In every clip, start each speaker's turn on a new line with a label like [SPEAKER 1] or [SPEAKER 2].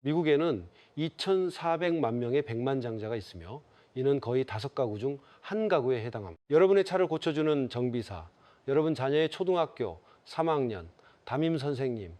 [SPEAKER 1] 미국에는 2,400만 명의 백만장자가 있으며 이는 거의 5가구 중 1가구에 해당합니다. 여러분의 차를 고쳐주는 정비사, 여러분 자녀의 초등학교 3학년, 담임 선생님,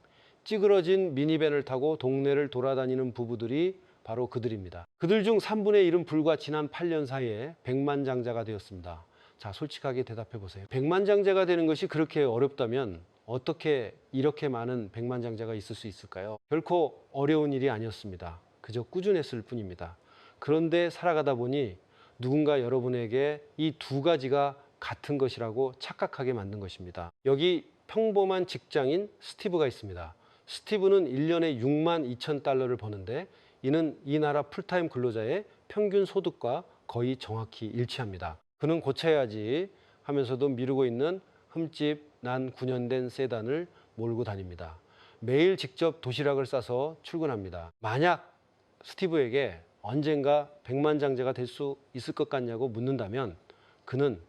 [SPEAKER 1] 찌그러진 미니밴을 타고 동네를 돌아다니는 부부들이 바로 그들입니다. 그들 중 3분의 1은 불과 지난 8년 사이에 백만장자가 되었습니다. 자, 솔직하게 대답해 보세요. 백만장자가 되는 것이 그렇게 어렵다면 어떻게 이렇게 많은 백만장자가 있을 수 있을까요? 결코 어려운 일이 아니었습니다. 그저 꾸준했을 뿐입니다. 그런데 살아가다 보니 누군가 여러분에게 이 2가지가 같은 것이라고 착각하게 만든 것입니다. 여기 평범한 직장인 스티브가 있습니다. 스티브는 1년에 6만 2천 달러를 버는데 이는 이 나라 풀타임 근로자의 평균 소득과 거의 정확히 일치합니다. 그는 고쳐야지 하면서도 미루고 있는 흠집 난 9년 된 세단을 몰고 다닙니다. 매일 직접 도시락을 싸서 출근합니다. 만약 스티브에게 언젠가 백만장자가 될 수 있을 것 같냐고 묻는다면 그는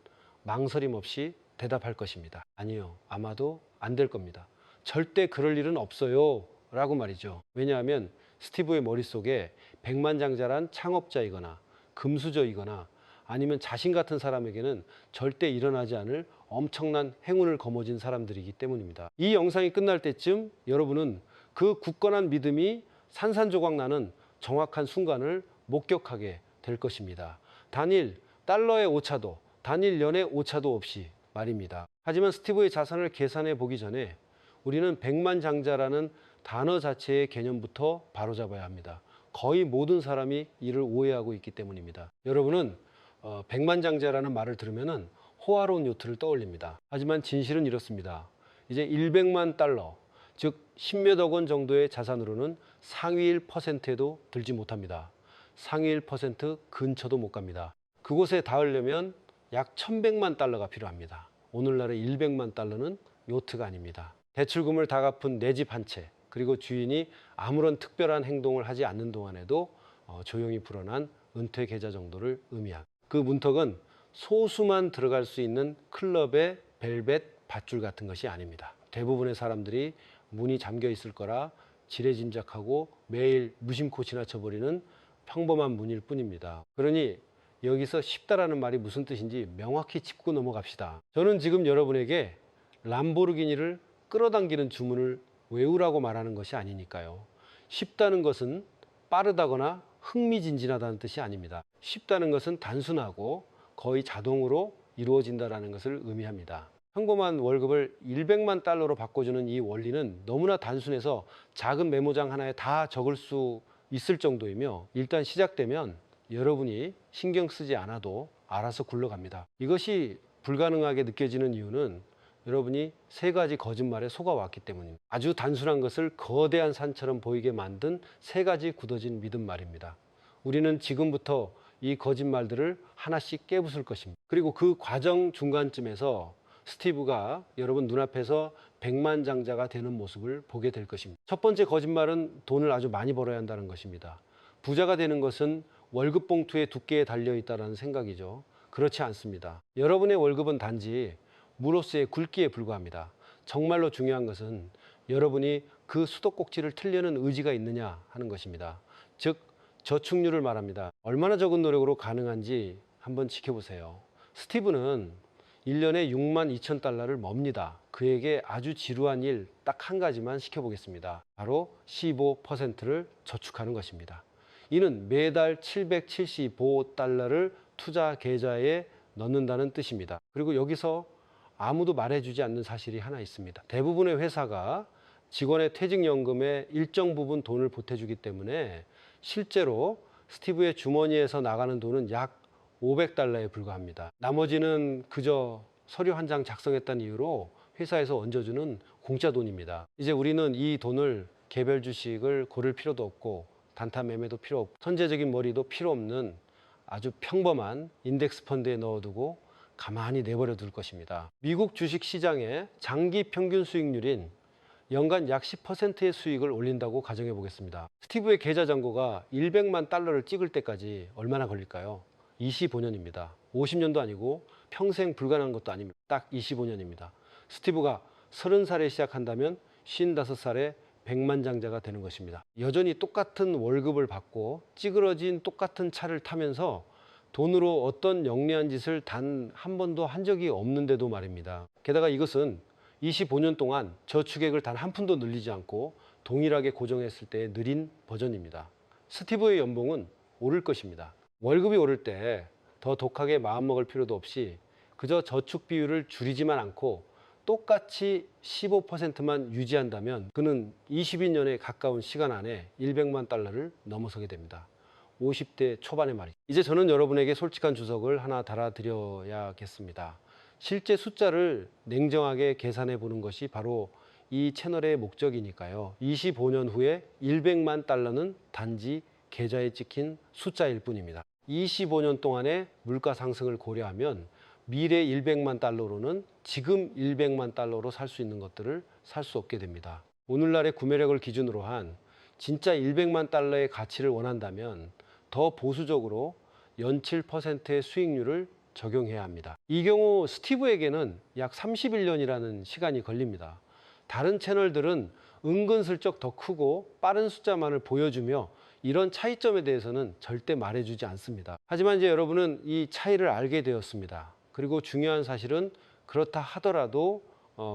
[SPEAKER 1] 망설임 없이 대답할 것입니다. 아니요, 아마도 안 될 겁니다. 절대 그럴 일은 없어요 라고 말이죠. 왜냐하면 스티브의 머릿속에 백만장자란 창업자이거나 금수저이거나 아니면 자신 같은 사람에게는 절대 일어나지 않을 엄청난 행운을 거머쥔 사람들이기 때문입니다. 이 영상이 끝날 때쯤 여러분은 그 굳건한 믿음이 산산조각 나는 정확한 순간을 목격하게 될 것입니다. 단일 달러의 오차도, 단일 연의 오차도 없이 말입니다. 하지만 스티브의 자산을 계산해 보기 전에 우리는 백만장자라는 단어 자체의 개념부터 바로잡아야 합니다. 거의 모든 사람이 이를 오해하고 있기 때문입니다. 여러분은 백만장자라는 말을 들으면 호화로운 요트를 떠올립니다. 하지만 진실은 이렇습니다. 이제 100만 달러, 즉 10몇억 원 정도의 자산으로는 상위 1%에도 들지 못합니다. 상위 1% 근처도 못 갑니다. 그곳에 닿으려면 약 1100만 달러가 필요합니다. 오늘날의 100만 달러는 요트가 아닙니다. 대출금을 다 갚은 내 집 한 채, 그리고 주인이 아무런 특별한 행동을 하지 않는 동안에도 조용히 불어난 은퇴 계좌 정도를 의미합니다. 그 문턱은 소수만 들어갈 수 있는 클럽의 벨벳 밧줄 같은 것이 아닙니다. 대부분의 사람들이 문이 잠겨 있을 거라 지레짐작하고 매일 무심코 지나쳐버리는 평범한 문일 뿐입니다. 그러니 여기서 쉽다라는 말이 무슨 뜻인지 명확히 짚고 넘어갑시다. 저는 지금 여러분에게 람보르기니를 끌어당기는 주문을 외우라고 말하는 것이 아니니까요. 쉽다는 것은 빠르다거나 흥미진진하다는 뜻이 아닙니다. 쉽다는 것은 단순하고 거의 자동으로 이루어진다는 것을 의미합니다. 평범한 월급을 100만 달러로 바꿔주는 이 원리는 너무나 단순해서 작은 메모장 하나에 다 적을 수 있을 정도이며 일단 시작되면 여러분이 신경 쓰지 않아도 알아서 굴러갑니다. 이것이 불가능하게 느껴지는 이유는 여러분이 3가지 거짓말에 속아왔기 때문입니다. 아주 단순한 것을 거대한 산처럼 보이게 만든 3가지 굳어진 믿음 말입니다. 우리는 지금부터 이 거짓말들을 하나씩 깨부술 것입니다. 그리고 그 과정 중간쯤에서 스티브가 여러분 눈앞에서 백만장자가 되는 모습을 보게 될 것입니다. 첫 번째 거짓말은 돈을 아주 많이 벌어야 한다는 것입니다. 부자가 되는 것은 월급 봉투의 두께에 달려 있다는 생각이죠. 그렇지 않습니다. 여러분의 월급은 단지 무로스의 굵기에 불과합니다. 정말로 중요한 것은 여러분이 그 수도꼭지를 틀려는 의지가 있느냐 하는 것입니다. 즉 저축률을 말합니다. 얼마나 적은 노력으로 가능한지 한번 지켜보세요. 스티브는 1년에 6만 2천 달러를 멉니다. 그에게 아주 지루한 일 딱 한 가지만 시켜보겠습니다. 바로 15%를 저축하는 것입니다. 이는 매달 775달러를 투자 계좌에 넣는다는 뜻입니다. 그리고 여기서 아무도 말해주지 않는 사실이 하나 있습니다. 대부분의 회사가 직원의 퇴직연금에 일정 부분 돈을 보태주기 때문에 실제로 스티브의 주머니에서 나가는 돈은 약 500달러에 불과합니다. 나머지는 그저 서류 한 장 작성했다는 이유로 회사에서 얹어주는 공짜 돈입니다. 이제 우리는 이 돈을 개별 주식을 고를 필요도 없고 단타 매매도 필요 없고 선제적인 머리도 필요 없는 아주 평범한 인덱스 펀드에 넣어두고 가만히 내버려 둘 것입니다. 미국 주식 시장의 장기 평균 수익률인 연간 약 10%의 수익을 올린다고 가정해 보겠습니다. 스티브의 계좌 잔고가 100만 달러를 찍을 때까지 얼마나 걸릴까요? 25년입니다. 50년도 아니고 평생 불가능한 것도 아닙니다. 딱 25년입니다. 스티브가 30살에 시작한다면 55살에 백만장자가 되는 것입니다. 여전히 똑같은 월급을 받고 찌그러진 똑같은 차를 타면서 돈으로 어떤 영리한 짓을 단 한 번도 한 적이 없는데도 말입니다. 게다가 이것은 25년 동안 저축액을 단 한 푼도 늘리지 않고 동일하게 고정했을 때의 느린 버전입니다. 스티브의 연봉은 오를 것입니다. 월급이 오를 때 더 독하게 마음먹을 필요도 없이 그저 저축 비율을 줄이지만 않고 똑같이 15%만 유지한다면 그는 22년에 가까운 시간 안에 100만 달러를 넘어서게 됩니다. 50대 초반의 말이죠. 이제 저는 여러분에게 솔직한 주석을 하나 달아드려야겠습니다. 실제 숫자를 냉정하게 계산해 보는 것이 바로 이 채널의 목적이니까요. 25년 후에 100만 달러는 단지 계좌에 찍힌 숫자일 뿐입니다. 25년 동안의 물가 상승을 고려하면 미래 100만 달러로는 지금 100만 달러로 살 수 있는 것들을 살 수 없게 됩니다. 오늘날의 구매력을 기준으로 한 진짜 100만 달러의 가치를 원한다면 더 보수적으로 연칠 %의 수익률을 적용해야 합니다. 이 경우 스티브에게는 약 31년이라는 시간이 걸립니다. 다른 채널들은 은근슬쩍 더 크고 빠른 숫자만을 보여주며 이런 차이점에 대해서는 절대 말해주지 않습니다. 하지만 이제 여러분은 이 차이를 알게 되었습니다. 그리고 중요한 사실은 그렇다 하더라도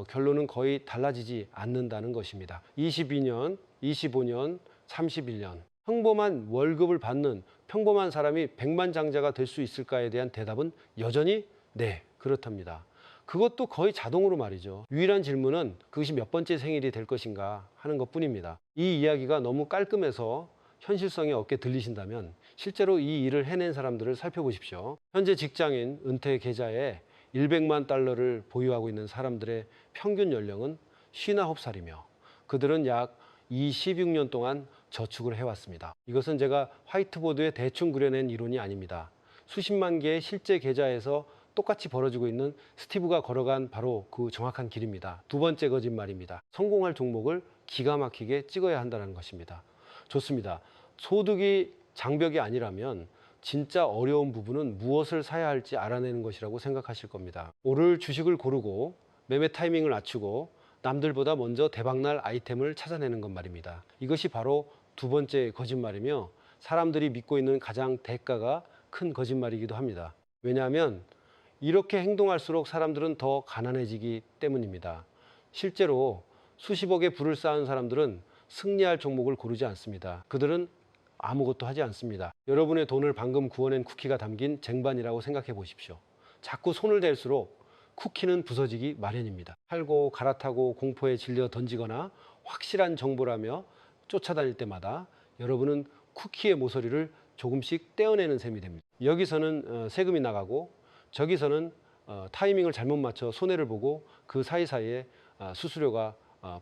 [SPEAKER 1] 결론은 거의 달라지지 않는다는 것입니다. 22년, 25년, 31년 평범한 월급을 받는 평범한 사람이 백만장자가 될 수 있을까에 대한 대답은 여전히 네, 그렇답니다. 그것도 거의 자동으로 말이죠. 유일한 질문은 그것이 몇 번째 생일이 될 것인가 하는 것뿐입니다. 이 이야기가 너무 깔끔해서 현실성이 없게 들리신다면 실제로 이 일을 해낸 사람들을 살펴보십시오. 현재 직장인 은퇴 계좌에 100만 달러를 보유하고 있는 사람들의 평균 연령은 59살이며 그들은 약 26년 동안 저축을 해왔습니다. 이것은 제가 화이트보드에 대충 그려낸 이론이 아닙니다. 수십만 개의 실제 계좌에서 똑같이 벌어지고 있는 스티브가 걸어간 바로 그 정확한 길입니다. 두 번째 거짓말입니다. 성공할 종목을 기가 막히게 찍어야 한다는 것입니다. 좋습니다. 소득이 장벽이 아니라면 진짜 어려운 부분은 무엇을 사야 할지 알아내는 것이라고 생각하실 겁니다. 오를 주식을 고르고 매매 타이밍을 낮추고 남들보다 먼저 대박날 아이템을 찾아내는 것 말입니다. 이것이 바로 두 번째 거짓말이며 사람들이 믿고 있는 가장 대가가 큰 거짓말이기도 합니다. 왜냐하면 이렇게 행동할수록 사람들은 더 가난해지기 때문입니다. 실제로 수십억의 부를 쌓은 사람들은 승리할 종목을 고르지 않습니다. 그들은 아무것도 하지 않습니다. 여러분의 돈을 방금 구워낸 쿠키가 담긴 쟁반이라고 생각해 보십시오. 자꾸 손을 댈수록 쿠키는 부서지기 마련입니다. 팔고 갈아타고 공포에 질려 던지거나 확실한 정보라며 쫓아다닐 때마다 여러분은 쿠키의 모서리를 조금씩 떼어내는 셈이 됩니다. 여기서는 세금이 나가고 저기서는 타이밍을 잘못 맞춰 손해를 보고 그 사이사이에 수수료가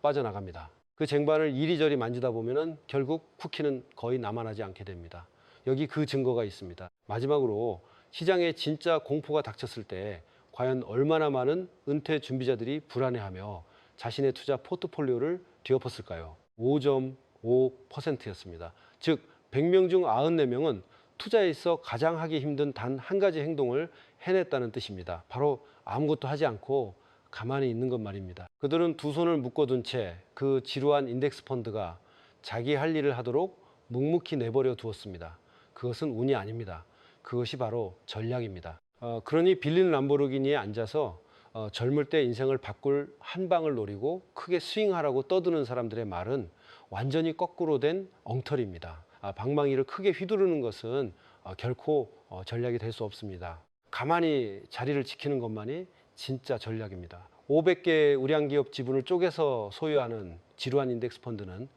[SPEAKER 1] 빠져나갑니다. 그 쟁반을 이리저리 만지다 보면 결국 쿠키는 거의 남아나지 않게 됩니다. 여기 그 증거가 있습니다. 마지막으로 시장에 진짜 공포가 닥쳤을 때 과연 얼마나 많은 은퇴 준비자들이 불안해하며 자신의 투자 포트폴리오를 뒤엎었을까요? 5.5%였습니다. 즉 100명 중 94명은 투자에 있어 가장 하기 힘든 단 한 가지 행동을 해냈다는 뜻입니다. 바로 아무것도 하지 않고 가만히 있는 것 말입니다. 그들은 두 손을 묶어둔 채 그 지루한 인덱스 펀드가 자기 할 일을 하도록 묵묵히 내버려 두었습니다. 그것은 운이 아닙니다. 그것이 바로 전략입니다. 그러니 빌린 람보르기니에 앉아서 젊을 때 인생을 바꿀 한 방을 노리고 크게 스윙하라고 떠드는 사람들의 말은 완전히 거꾸로 된 엉터리입니다. 방망이를 크게 휘두르는 것은 결코 전략이 될 수 없습니다. 가만히 자리를 지키는 것만이 진짜 전략입니다. 500개 우량기업 지분을 쪼개서 소유하는 지루한 인덱스 펀드는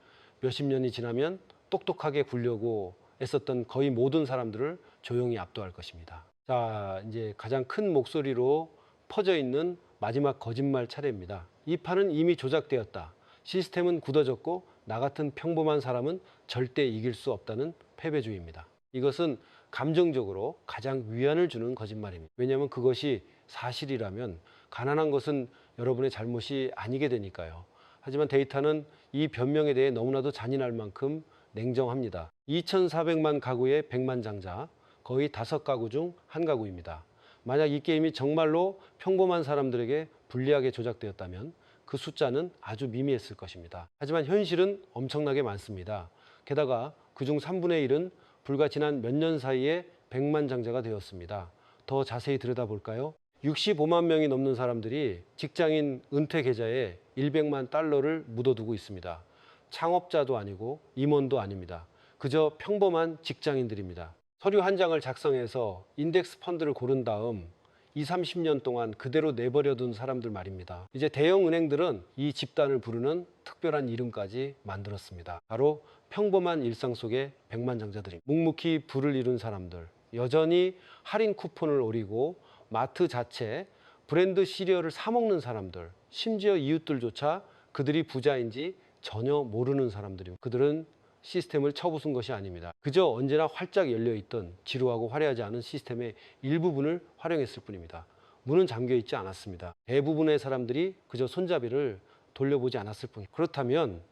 [SPEAKER 1] 몇십 년이 지나면 똑똑하게 굴려고 애썼던 거의 모든 사람들을 조용히 압도할 것입니다. 자, 이제 가장 큰 목소리로 퍼져 있는 마지막 거짓말 차례입니다. 이 판은 이미 조작되었다. 시스템은 굳어졌고 나 같은 평범한 사람은 절대 이길 수 없다는 패배주의입니다. 이것은 감정적으로 가장 위안을 주는 거짓말입니다. 왜냐하면 그것이 사실이라면 가난한 것은 여러분의 잘못이 아니게 되니까요. 하지만 데이터는 이 변명에 대해 너무나도 잔인할 만큼 냉정합니다. 2,400만 가구의 백만장자, 거의 5가구 중 1가구입니다. 만약 이 게임이 정말로 평범한 사람들에게 불리하게 조작되었다면 그 숫자는 아주 미미했을 것입니다. 하지만 현실은 엄청나게 많습니다. 게다가 그중 3분의 1은 불과 지난 몇 년 사이에 백만장자가 되었습니다. 더 자세히 들여다볼까요? 65만 명이 넘는 사람들이 직장인 은퇴 계좌에 100만 달러를 묻어두고 있습니다. 창업자도 아니고 임원도 아닙니다. 그저 평범한 직장인들입니다. 서류 한 장을 작성해서 인덱스 펀드를 고른 다음 20, 30년 동안 그대로 내버려둔 사람들 말입니다. 이제 대형 은행들은 이 집단을 부르는 특별한 이름까지 만들었습니다. 바로 평범한 일상 속의 백만장자들입니다. 묵묵히 부를 이룬 사람들, 여전히 할인 쿠폰을 오리고 마트 자체 브랜드 시리얼을 사 먹는 사람들, 심지어 이웃들조차 그들이 부자인지 전혀 모르는 사람들입니다. 그들은 시스템을 쳐부순 것이 아닙니다. 그저 언제나 활짝 열려있던 지루하고 화려하지 않은 시스템의 일부분을 활용했을 뿐입니다. 문은 잠겨있지 않았습니다. 대부분의 사람들이 그저 손잡이를 돌려보지 않았을 뿐입니다. 그렇다면,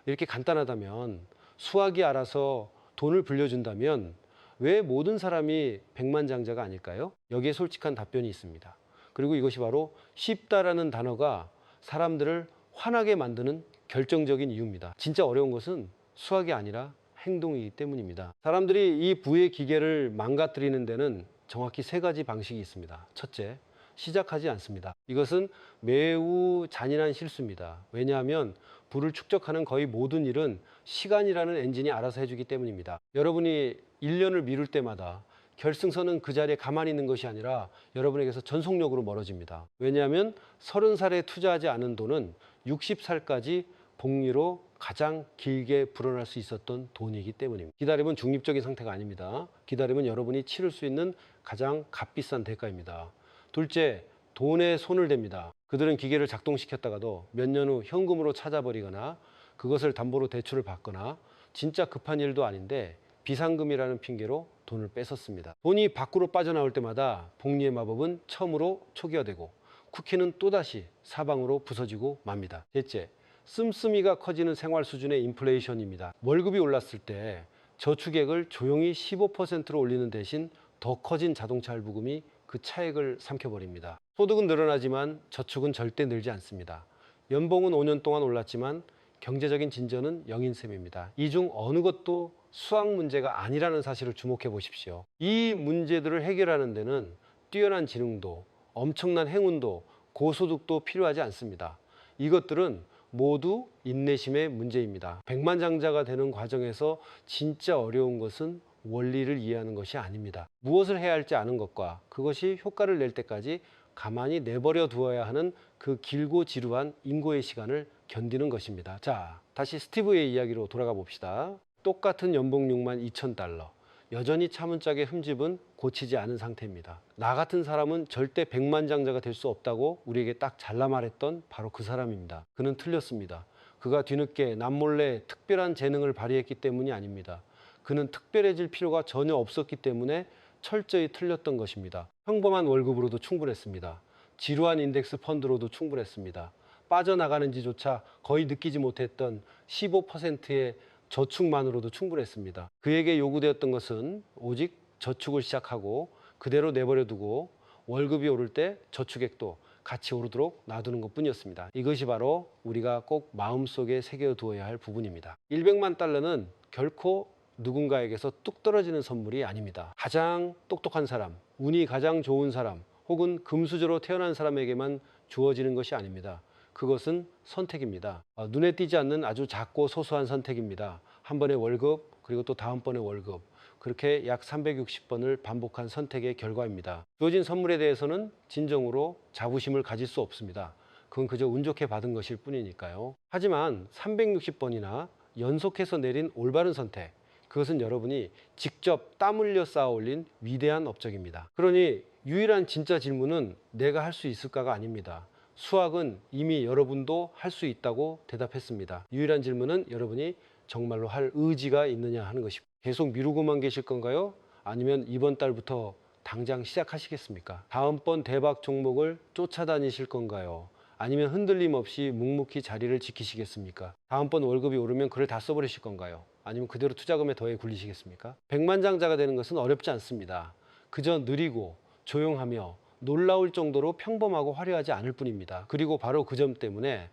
[SPEAKER 1] 이렇게 간단하다면, 수학이 알아서 돈을 불려준다면 왜 모든 사람이 백만장자가 아닐까요? 여기에 솔직한 답변이 있습니다. 그리고 이것이 바로 쉽다라는 단어가 사람들을 화나게 만드는 결정적인 이유입니다. 진짜 어려운 것은 수학이 아니라 행동이기 때문입니다. 사람들이 이 부의 기계를 망가뜨리는 데는 정확히 세 가지 방식이 있습니다. 첫째, 시작하지 않습니다. 이것은 매우 잔인한 실수입니다. 왜냐하면 부를 축적하는 거의 모든 일은 시간이라는 엔진이 알아서 해주기 때문입니다. 여러분이 1년을 미룰 때마다 결승선은 그 자리에 가만히 있는 것이 아니라 여러분에게서 전속력으로 멀어집니다. 왜냐하면 30살에 투자하지 않은 돈은 60살까지 복리로 가장 길게 불어날 수 있었던 돈이기 때문입니다. 기다림은 중립적인 상태가 아닙니다. 기다림은 여러분이 치를 수 있는 가장 값비싼 대가입니다. 둘째, 돈에 손을 댑니다. 그들은 기계를 작동시켰다가도 몇 년 후 현금으로 찾아버리거나 그것을 담보로 대출을 받거나 진짜 급한 일도 아닌데 비상금이라는 핑계로 돈을 뺏었습니다. 돈이 밖으로 빠져나올 때마다 복리의 마법은 처음으로 초기화되고 쿠키는 또다시 사방으로 부서지고 맙니다. 셋째, 씀씀이가 커지는 생활 수준의 인플레이션입니다. 월급이 올랐을 때 저축액을 조용히 15%로 올리는 대신 더 커진 자동차 할부금이 그 차액을 삼켜버립니다. 소득은 늘어나지만 저축은 절대 늘지 않습니다. 연봉은 5년 동안 올랐지만 경제적인 진전은 0인 셈입니다. 이 중 어느 것도 수학 문제가 아니라는 사실을 주목해 보십시오. 이 문제들을 해결하는 데는 뛰어난 지능도, 엄청난 행운도, 고소득도 필요하지 않습니다. 이것들은 모두 인내심의 문제입니다. 백만장자가 되는 과정에서 진짜 어려운 것은 원리를 이해하는 것이 아닙니다. 무엇을 해야 할지 아는 것과 그것이 효과를 낼 때까지 가만히 내버려 두어야 하는 그 길고 지루한 인고의 시간을 견디는 것입니다. 자, 다시 스티브의 이야기로 돌아가 봅시다. 똑같은 연봉 6만 2천 달러. 여전히 차문짝의 흠집은 고치지 않은 상태입니다. 나 같은 사람은 절대 백만장자가 될 수 없다고 우리에게 딱 잘라 말했던 바로 그 사람입니다. 그는 틀렸습니다. 그가 뒤늦게 남몰래 특별한 재능을 발휘했기 때문이 아닙니다. 그는 특별해질 필요가 전혀 없었기 때문에 철저히 틀렸던 것입니다. 평범한 월급으로도 충분했습니다. 지루한 인덱스 펀드로도 충분했습니다. 빠져나가는지조차 거의 느끼지 못했던 15%의 저축만으로도 충분했습니다. 그에게 요구되었던 것은 오직 저축을 시작하고 그대로 내버려두고 월급이 오를 때 저축액도 같이 오르도록 놔두는 것뿐이었습니다. 이것이 바로 우리가 꼭 마음속에 새겨두어야 할 부분입니다. 100만 달러는 결코 누군가에게서 뚝 떨어지는 선물이 아닙니다. 가장 똑똑한 사람, 운이 가장 좋은 사람, 혹은 금수저로 태어난 사람에게만 주어지는 것이 아닙니다. 그것은 선택입니다. 눈에 띄지 않는 아주 작고 소소한 선택입니다. 한 번의 월급, 그리고 또 다음번의 월급, 그렇게 약 360번을 반복한 선택의 결과입니다. 주어진 선물에 대해서는 진정으로 자부심을 가질 수 없습니다. 그건 그저 운 좋게 받은 것일 뿐이니까요. 하지만 360번이나 연속해서 내린 올바른 선택, 그것은 여러분이 직접 땀 흘려 쌓아 올린 위대한 업적입니다. 그러니 유일한 진짜 질문은 내가 할 수 있을까가 아닙니다. 수학은 이미 여러분도 할 수 있다고 대답했습니다. 유일한 질문은 여러분이 정말로 할 의지가 있느냐 하는 것입니다. 계속 미루고만 계실 건가요? 아니면 이번 달부터 당장 시작하시겠습니까? 다음번 대박 종목을 쫓아다니실 건가요? 아니면 흔들림 없이 묵묵히 자리를 지키시겠습니까? 다음번 월급이 오르면 그걸 다 써버리실 건가요? 아니면 그대로 투자금에 더해 굴리시겠습니까? 백만장자가 되는 것은 어렵지 않습니다. 그저 느리고 조용하며 놀라울 정도로 평범하고 화려하지 않을 뿐입니다. 그리고 바로 그 점 때문에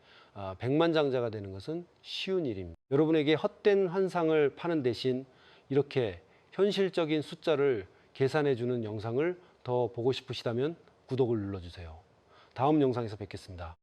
[SPEAKER 1] 백만장자가 되는 것은 쉬운 일입니다. 여러분에게 헛된 환상을 파는 대신 이렇게 현실적인 숫자를 계산해 주는 영상을 더 보고 싶으시다면 구독을 눌러주세요. 다음 영상에서 뵙겠습니다.